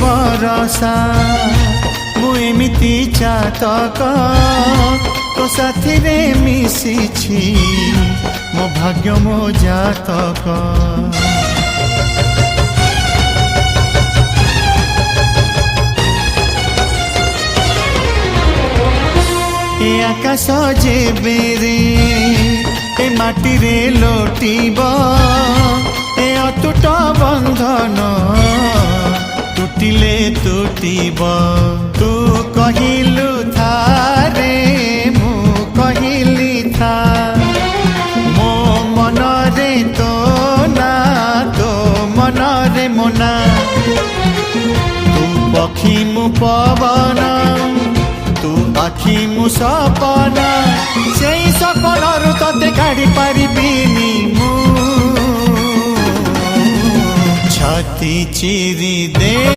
बरसा मु एमिति चातक तो साथी रे मिशिछि मो भाग्य मो जातक। ए आकाश जेबे रे ए माटी रे लोटिब ए अटूट बंधन टूटिले टूटिब। तू कहिलु था रे मु कहिली था मो मन रे तो ना तो मन रे मोना। तू पक्षी मु पवन तू आखि मु सपना से सपनरु तते काढ़ी पारिबिनी मु छाती चिरी दे।